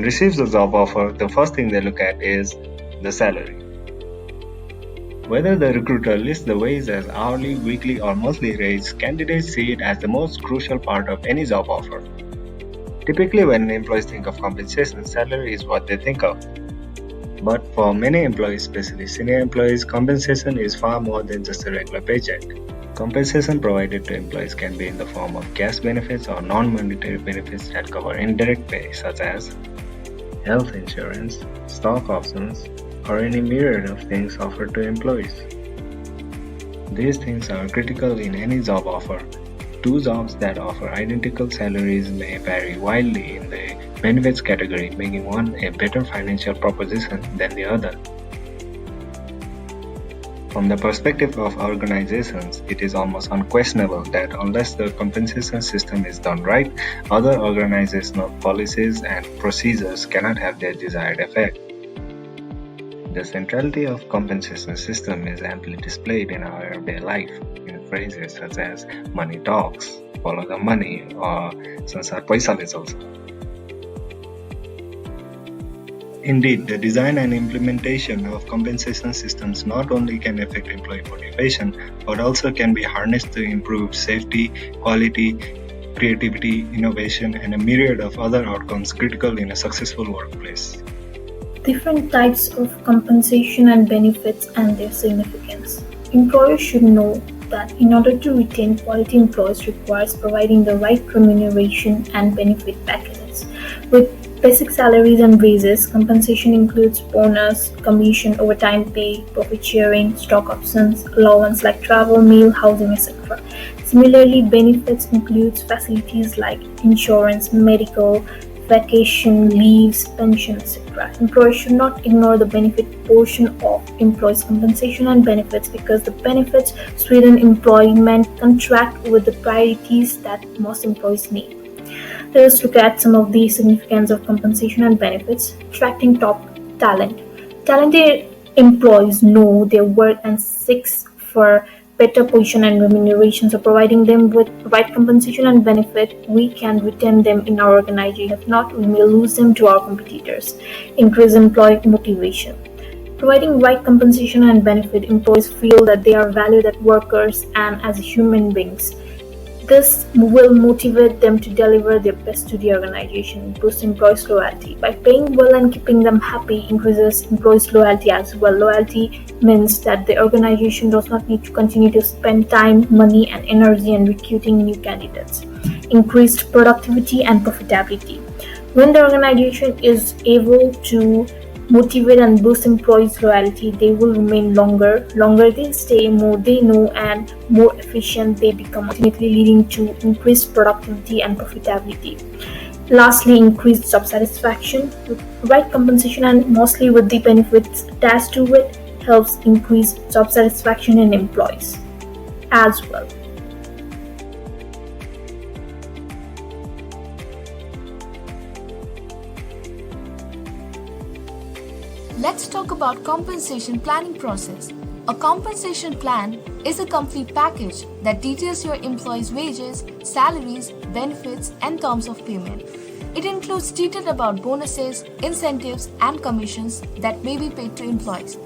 someone receives a job offer, the first thing they look at is the salary. Whether the recruiter lists the wage as hourly, weekly, or monthly rates, candidates see it as the most crucial part of any job offer. Typically, when employees think of compensation, salary is what they think of. But for many employees, especially senior employees, compensation is far more than just a regular paycheck. Compensation provided to employees can be in the form of cash benefits or non-monetary benefits that cover indirect pay, such as health insurance, stock options, or any myriad of things offered to employees. These things are critical in any job offer. Two jobs that offer identical salaries may vary wildly in the benefits category, making one a better financial proposition than the other. From the perspective of organizations, it is almost unquestionable that unless the compensation system is done right, other organizational policies and procedures cannot have their desired effect. The centrality of compensation system is amply displayed in our everyday life in phrases such as money talks, follow the money, or संसार पैसाले चल्छ. Indeed, the design and implementation of compensation systems not only can affect employee motivation, but also can be harnessed to improve safety, quality, creativity, innovation, and a myriad of other outcomes critical in a successful workplace. Different types of compensation and benefits and their significance. Employers should know that in order to retain quality employees requires providing the right remuneration and benefit packages. With basic salaries and raises, compensation includes bonus, commission, overtime pay, profit sharing, stock options, allowance like travel, meal, housing, etc. Similarly, benefits includes facilities like insurance, medical, vacation, leaves, pension, etc. Employers should not ignore the benefit portion of employees' compensation and benefits because the benefits strengthen employment contract with the priorities that most employees need. Let's look at some of the significance of compensation and benefits. Attracting top talent. Talented employees know their worth and seek for better position and remuneration. So providing them with right compensation and benefit, we can retain them in our organization. If not, we may lose them to our competitors. Increase employee motivation. Providing right compensation and benefit, employees feel that they are valued as workers and as human beings. This will motivate them to deliver their best to the organization, boost employees' loyalty. By paying well and keeping them happy increases employees' loyalty as well. Loyalty means that the organization does not need to continue to spend time, money, and energy in recruiting new candidates. Increased productivity and profitability. When the organization is able to motivate and boost employees' loyalty, they will remain longer. Longer they stay, more they know, and more efficient they become, ultimately leading to increased productivity and profitability. Lastly, increased job satisfaction. With right compensation and mostly with the benefits attached to it, helps increase job satisfaction in employees as well. Let's talk about compensation planning process. A compensation plan is a complete package that details your employees' wages, salaries, benefits, and terms of payment. It includes detail about bonuses, incentives, and commissions that may be paid to employees.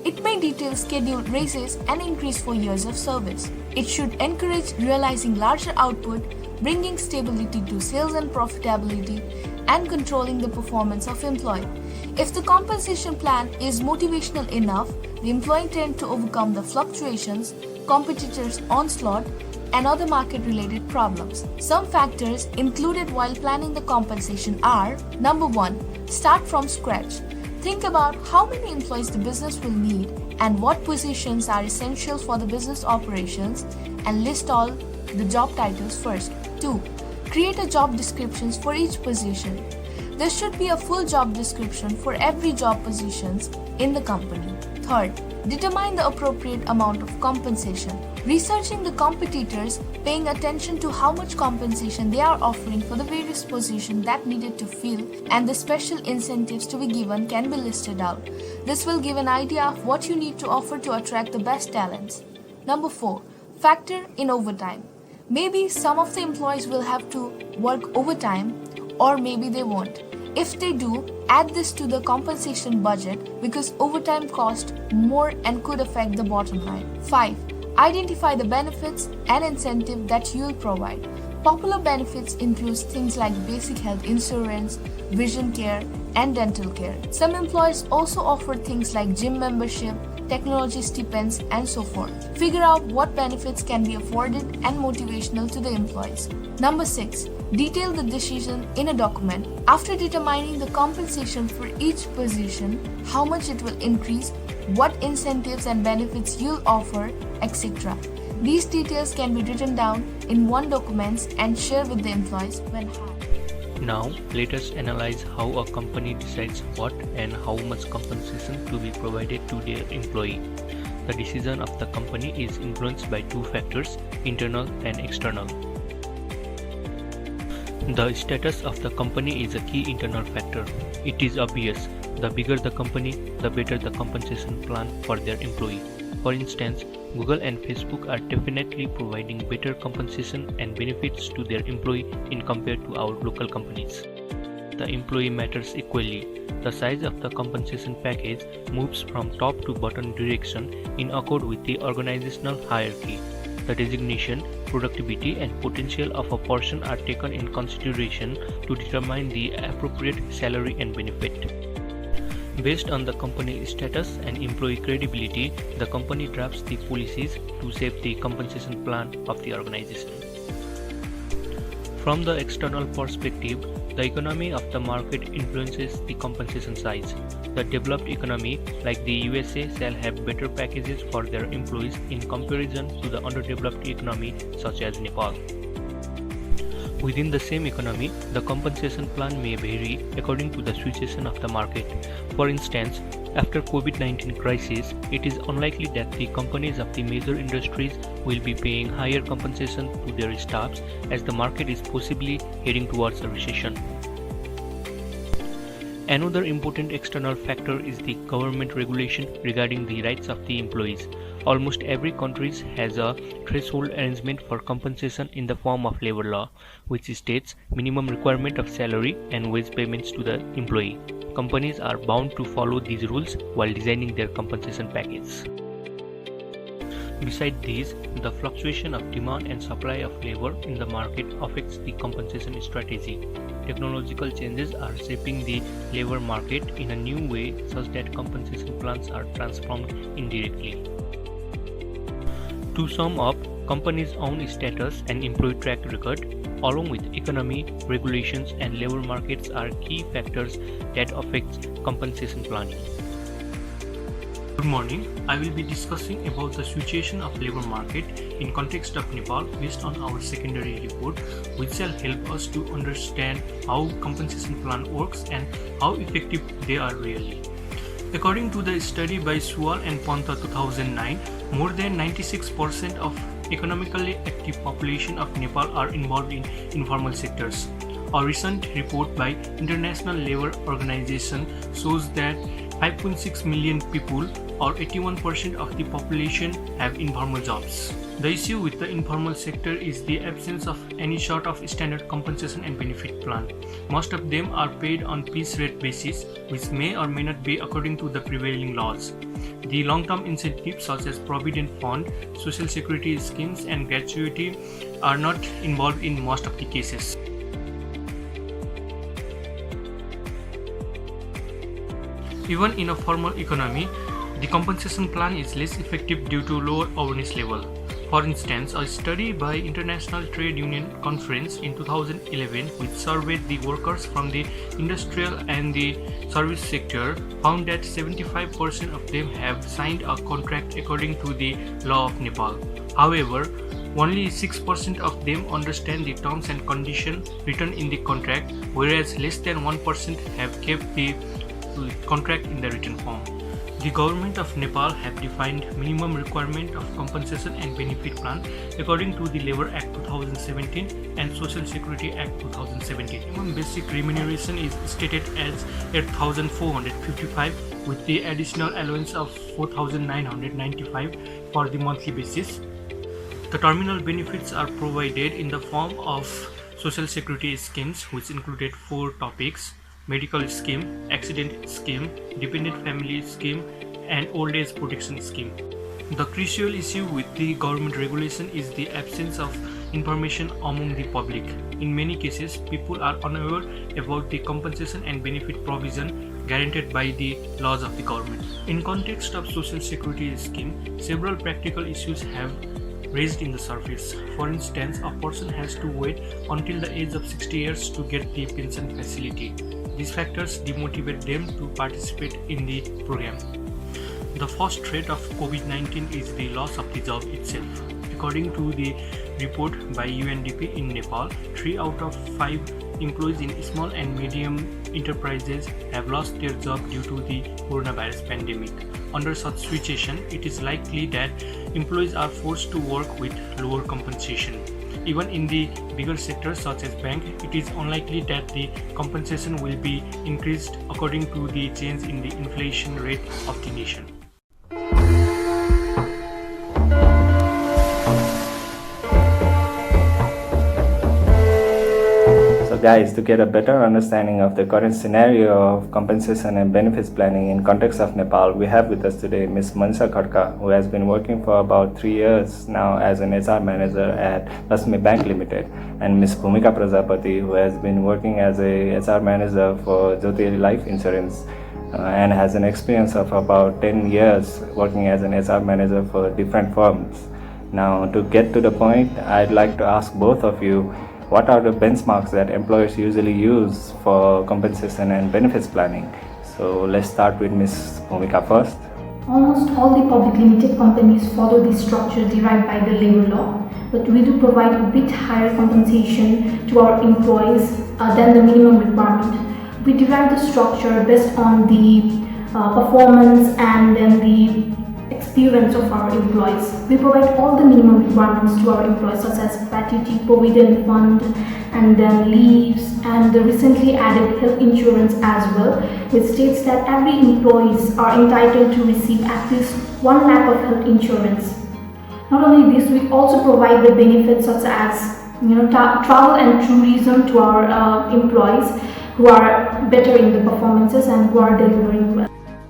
It may detail scheduled raises and increase for years of service. It should encourage realizing larger output, bringing stability to sales and profitability, and controlling the performance of employee. If the compensation plan is motivational enough, the employee tends to overcome the fluctuations, competitors' onslaught, and other market-related problems. Some factors included while planning the compensation are: number 1, start from scratch. Think about how many employees the business will need and what positions are essential for the business operations, and list all the job titles first. 2. Create a job descriptions for each position. There should be a full job description for every job positions in the company. 3rd, determine the appropriate amount of compensation. Researching the competitors, paying attention to how much compensation they are offering for the various positions that needed to fill, and the special incentives to be given can be listed out. This will give an idea of what you need to offer to attract the best talents. Number 4, factor in overtime. Maybe some of the employees will have to work overtime, or maybe they won't. If they do, add this to the compensation budget because overtime costs more and could affect the bottom line. 5. Identify the benefits and incentive that you'll provide. Popular benefits include things like basic health insurance, vision care, and dental care. Some employers also offer things like gym membership, technology stipends, and so forth. Figure out what benefits can be afforded and motivational to the employees. Number 6. Detail the decision in a document. After determining the compensation for each position, how much it will increase, what incentives and benefits you'll offer, etc. These details can be written down in one document and shared with the employees when hired. Now, let us analyze how a company decides what and how much compensation to be provided to their employee. The decision of the company is influenced by two factors, internal and external. The status of the company is a key internal factor. It is obvious, the bigger the company, the better the compensation plan for their employee. For instance, Google and Facebook are definitely providing better compensation and benefits to their employee in compared to our local companies. The employee matters equally. The size of the compensation package moves from top to bottom direction in accord with the organizational hierarchy. The designation, productivity, and potential of a person are taken in consideration to determine the appropriate salary and benefit. Based on the company status and employee credibility, the company drafts the policies to shape the compensation plan of the organization. From the external perspective, the economy of the market influences the compensation size. The developed economy, like the USA, shall have better packages for their employees in comparison to the underdeveloped economy such as Nepal. Within the same economy, the compensation plan may vary according to the situation of the market. For instance, after COVID-19 crisis, it is unlikely that the companies of the major industries will be paying higher compensation to their staffs as the market is possibly heading towards a recession. Another important external factor is the government regulation regarding the rights of the employees. Almost every country has a threshold arrangement for compensation in the form of labor law, which states minimum requirement of salary and wage payments to the employee. Companies are bound to follow these rules while designing their compensation package. Besides these, the fluctuation of demand and supply of labor in the market affects the compensation strategy. Technological changes are shaping the labor market in a new way such that compensation plans are transformed indirectly. To sum up, companies' own status and employee track record, along with economy, regulations, and labor markets are key factors that affect compensation planning. Good morning. I will be discussing about the situation of labor market in context of Nepal based on our secondary report, which shall help us to understand how compensation plan works and how effective they are really. According to the study by Sual and Panta 2009, more than 96% of economically active population of Nepal are involved in informal sectors. A recent report by International Labour Organization shows that 5.6 million people or 81% of the population have informal jobs. The issue with the informal sector is the absence of any sort of standard compensation and benefit plan. Most of them are paid on piece rate basis, which may or may not be according to the prevailing laws. The long-term incentives such as Provident Fund, Social Security schemes and gratuity are not involved in most of the cases. Even in a formal economy, the compensation plan is less effective due to lower awareness level. For instance, a study by International Trade Union Conference in 2011, which surveyed the workers from the industrial and the service sector, found that 75% of them have signed a contract according to the law of Nepal. However, only 6% of them understand the terms and conditions written in the contract, whereas less than 1% have kept the contract in the written form. The government of Nepal have defined minimum requirement of compensation and benefit plan according to the Labour Act 2017 and Social Security Act 2017. Minimum basic remuneration is stated as 8,455 with the additional allowance of 4,995 for the monthly basis. The terminal benefits are provided in the form of Social Security schemes, which included 4 topics: medical scheme, accident scheme, dependent family scheme, and old age protection scheme. The crucial issue with the government regulation is the absence of information among the public. In many cases, people are unaware about the compensation and benefit provision guaranteed by the laws of the government. In context of social security scheme, several practical issues have raised in the surface. For instance, a person has to wait until the age of 60 years to get the pension facility. These factors demotivate them to participate in the program. The first threat of COVID-19 is the loss of the job itself. According to the report by UNDP in Nepal, 3 out of 5 employees in small and medium enterprises have lost their job due to the coronavirus pandemic. Under such situation, it is likely that employees are forced to work with lower compensation. Even in the bigger sectors such as bank, it is unlikely that the compensation will be increased according to the change in the inflation rate of the nation. So guys, to get a better understanding of the current scenario of compensation and benefits planning in context of Nepal, we have with us today Ms. Manisha Khadka, who has been working for about 3 years now as an HR manager at Lasmi Bank Limited, and Ms. Bhumika Prajapati, who has been working as a HR manager for Jyoti Life Insurance and has an experience of about 10 years working as an HR manager for different firms. Now, to get to the point, I'd like to ask both of you, what are the benchmarks that employers usually use for compensation and benefits planning? So let's start with Ms. Bhumika first. Almost all the public limited companies follow the structure derived by the labor law, but we do provide a bit higher compensation to our employees than the minimum requirement. We derive the structure based on the performance and then the experience of our employees. We provide all the minimum requirements to our employees such as gratuity, provident fund, and then leaves, and the recently added health insurance as well, which states that every employees are entitled to receive at least 1 lakh of health insurance. Not only this, we also provide the benefits such as travel and tourism to our employees who are better in the performances and who are delivering well.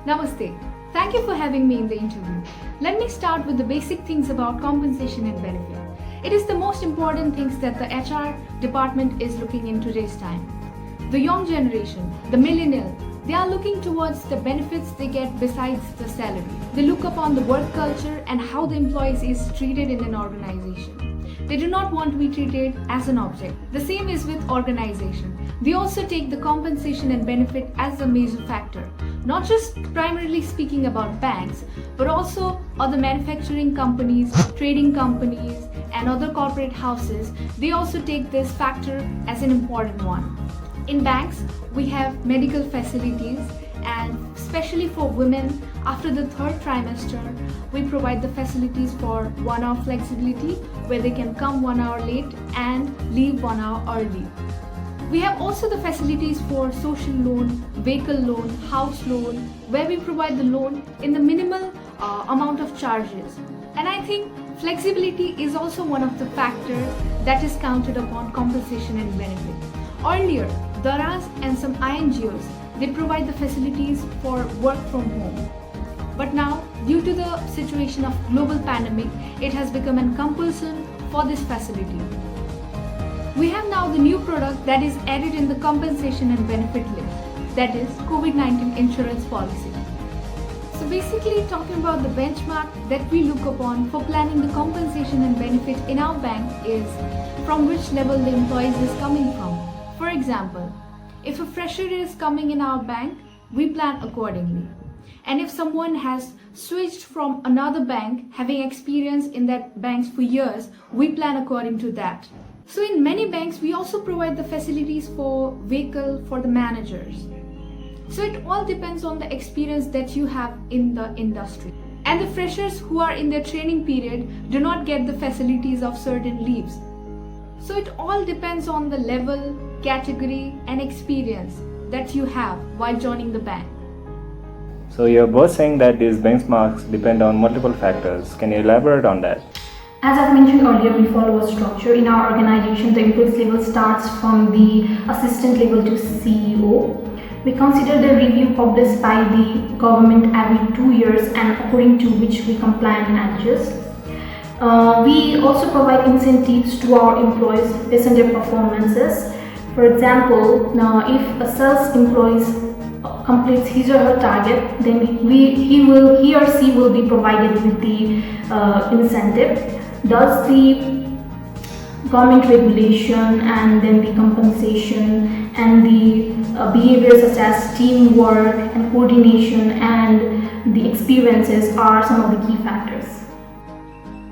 Namaste. Thank you for having me in the interview. Let me start with the basic things about compensation and benefit. It is the most important things that the HR department is looking in today's time. The young generation, the millennial, they are looking towards the benefits they get besides the salary. They look upon the work culture and how the employees is treated in an organization. They do not want to be treated as an object. The same is with organization. They also take the compensation and benefit as a major factor. Not just primarily speaking about banks, but also other manufacturing companies, trading companies, and other corporate houses. They also take this factor as an important one. In banks, we have medical facilities, and especially for women, after the 3rd trimester, we provide the facilities for 1 hour flexibility, where they can come 1 hour late and leave 1 hour early. We have also the facilities for social loan, vehicle loan, house loan, where we provide the loan in the minimal amount of charges. And I think flexibility is also one of the factors that is counted upon compensation and benefit. Earlier, Daras and some INGOs, they provide the facilities for work from home. But now, due to the situation of global pandemic, it has become a compulsion for this facility. We have now the new product that is added in the compensation and benefit list, that is COVID-19 insurance policy. So basically talking about the benchmark that we look upon for planning the compensation and benefit in our bank is from which level the employees is coming from. For example, if a fresher is coming in our bank, we plan accordingly. And if someone has switched from another bank, having experience in that banks for years, we plan according to that. So in many banks, we also provide the facilities for vehicle for the managers. So it all depends on the experience that you have in the industry. And the freshers who are in their training period do not get the facilities of certain leaves. So it all depends on the level, category, and experience that you have while joining the bank. So you're both saying that these benchmarks depend on multiple factors. Can you elaborate on that? As I've mentioned earlier, we follow a structure. In our organization, the employees level starts from the assistant level to CEO. We consider the review published by the government every 2 years and according to which we comply and adjust. We also provide incentives to our employees based on their performances. For example, now if a sales employee completes his or her target, then he or she will be provided with the incentive. Thus, the government regulation and then the compensation and the behavior such as teamwork and coordination and the experiences are some of the key factors.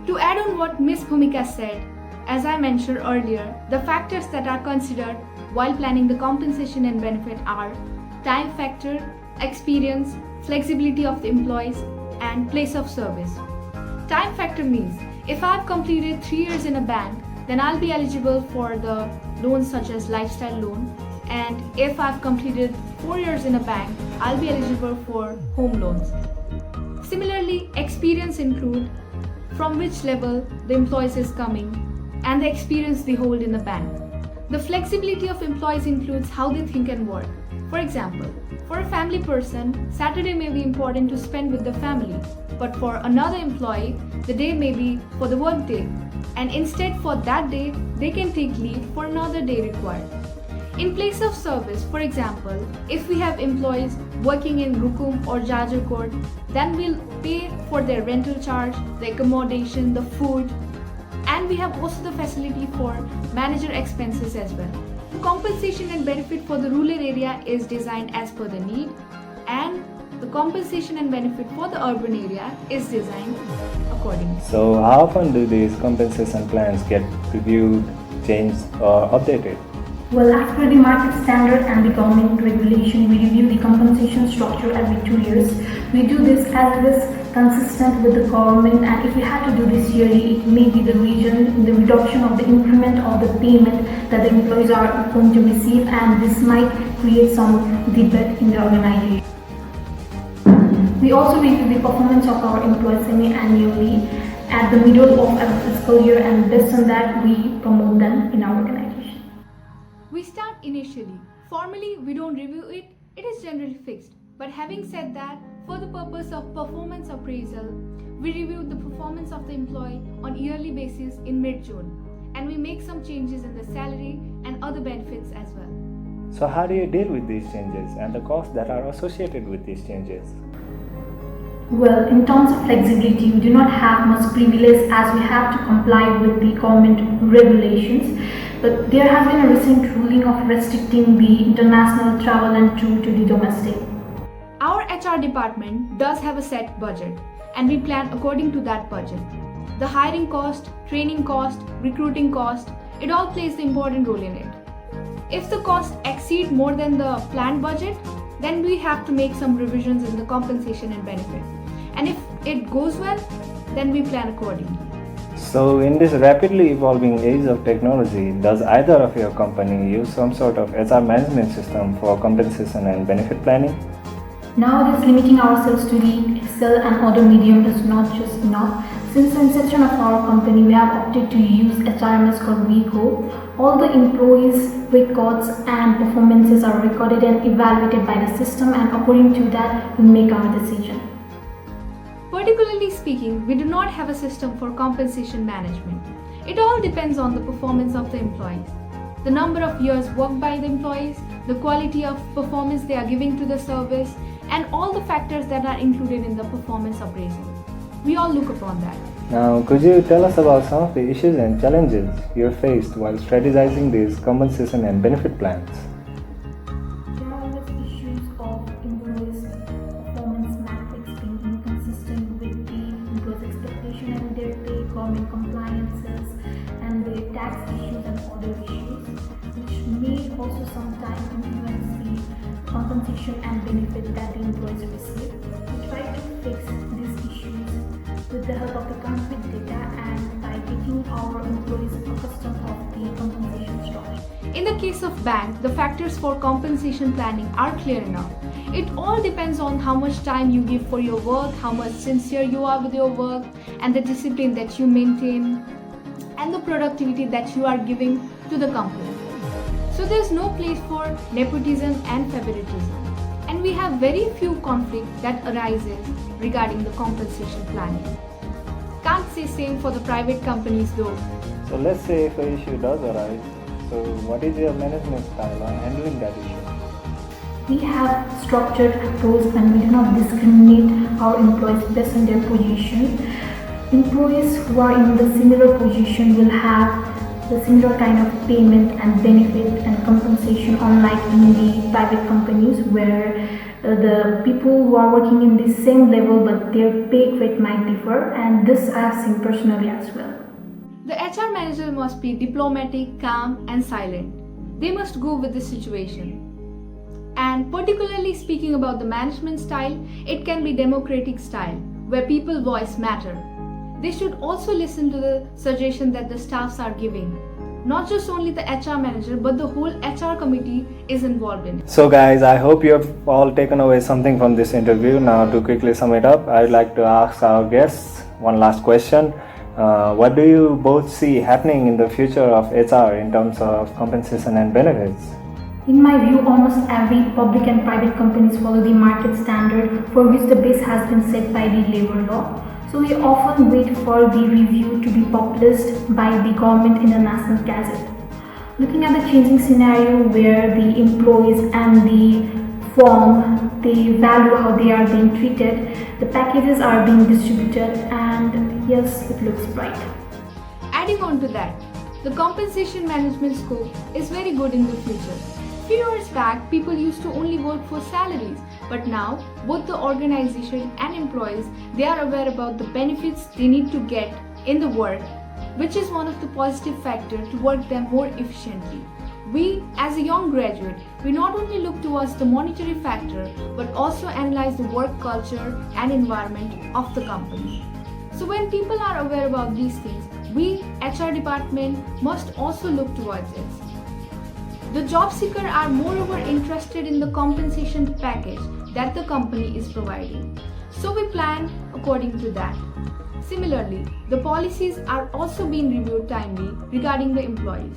To add on what Ms. Bhumika said, as I mentioned earlier, the factors that are considered while planning the compensation and benefit are time factor, experience, flexibility of the employees, and place of service. Time factor means if I've completed 3 years in a bank, then I'll be eligible for the loans such as lifestyle loan, and if I've completed 4 years in a bank, I'll be eligible for home loans. Similarly, experience include from which level the employees is coming and the experience they hold in the bank. The flexibility of employees includes how they think and work. For example, for a family person, Saturday may be important to spend with the family, but for another employee, the day may be for the work day, and instead for that day, they can take leave for another day required. In place of service, for example, if we have employees working in Rukum or Jajarkot, then we'll pay for their rental charge, the accommodation, the food, and we have also the facility for manager expenses as well. Compensation and benefit for the rural area is designed as per the need, and the compensation and benefit for the urban area is designed accordingly. So how often do these compensation plans get reviewed, changed or updated? Well, after the market standard and the government regulation, we review the compensation structure every 2 years. We do this as it is consistent with the government, and if we had to do this yearly, it may be the reduction of the increment of the payment that the employees are going to receive, and this might create some debate in the organization. We also review the performance of our employees semi-annually at the middle of our fiscal year, and based on that, we promote them in our organization. We start initially. Formally, we don't review it, it is generally fixed. But having said that, for the purpose of performance appraisal, we review the performance of the employee on yearly basis in mid-June, and we make some changes in the salary and other benefits as well. So how do you deal with these changes and the costs that are associated with these changes? Well, in terms of flexibility, we do not have much privilege as we have to comply with the government regulations. But there has been a recent ruling of restricting the international travel and to the domestic. Our HR department does have a set budget, and we plan according to that budget. The hiring cost, training cost, recruiting cost, it all plays the important role in it. If the costs exceed more than the planned budget, then we have to make some revisions in the compensation and benefit. And if it goes well, then we plan accordingly. So in this rapidly evolving age of technology, does either of your company use some sort of HR management system for compensation and benefit planning? Nowadays, limiting ourselves to the Excel and other medium is not just enough. Since the inception of our company, we have opted to use HRMS called WeGo. All the employees' records and performances are recorded and evaluated by the system, and according to that, we make our decision. Particularly speaking, we do not have a system for compensation management. It all depends on the performance of the employees, the number of years worked by the employees, the quality of performance they are giving to the service, and all the factors that are included in the performance appraisal. We all look upon that. Now, could you tell us about some of the issues and challenges you faced while strategizing these compensation and benefit plans? There are always issues of employees' performance metrics being inconsistent with the employees' expectation and their pay, government compliances, and the tax issues and other issues, which may also sometimes influence the compensation and benefit that the employees receive. We try to fix these issues with the help of the concrete data and by getting our employees accustomed of the compensation structure. In the case of bank, the factors for compensation planning are clear enough. It all depends on how much time you give for your work, how much sincere you are with your work, and the discipline that you maintain, and the productivity that you are giving to the company. So there's no place for nepotism and favoritism. and we have very few conflicts that arises regarding the compensation planning. Can't say same for the private companies though. So let's say if an issue does arise, so what is your management style on handling that issue? We have structured approach and we do not discriminate our employees based on their position. Employees who are in the similar position will have the similar kind of payment and benefit and compensation, unlike in the private companies where the people who are working in the same level but their pay grade might differ, and this I have seen personally as well. The HR manager must be diplomatic, calm, and silent. They must go with the situation. And particularly speaking about the management style, it can be democratic style, where people's voice matter. They should also listen to the suggestion that the staffs are giving. Not just only the HR manager, but the whole HR committee is involved in it. So guys, I hope you have all taken away something from this interview. Now to quickly sum it up, I would like to ask our guests one last question. What do you both see happening in the future of HR in terms of compensation and benefits? In my view, almost every public and private companies follow the market standard for which the base has been set by the labor law. So we often wait for the review to be published by the government in the National Gazette. Looking at the changing scenario where the employees and the firm, they value how they are being treated, the packages are being distributed, and yes, it looks bright. Adding on to that, the compensation management scope is very good in the future. Few years back, people used to only work for salaries, but now both the organization and employees, they are aware about the benefits they need to get in the work, which is one of the positive factors to work them more efficiently. We, as a young graduate, we not only look towards the monetary factor, but also analyze the work culture and environment of the company. So when people are aware about these things, we, HR department, must also look towards it. The job seeker are moreover interested in the compensation package that the company is providing. So we plan according to that. Similarly, the policies are also being reviewed timely regarding the employees.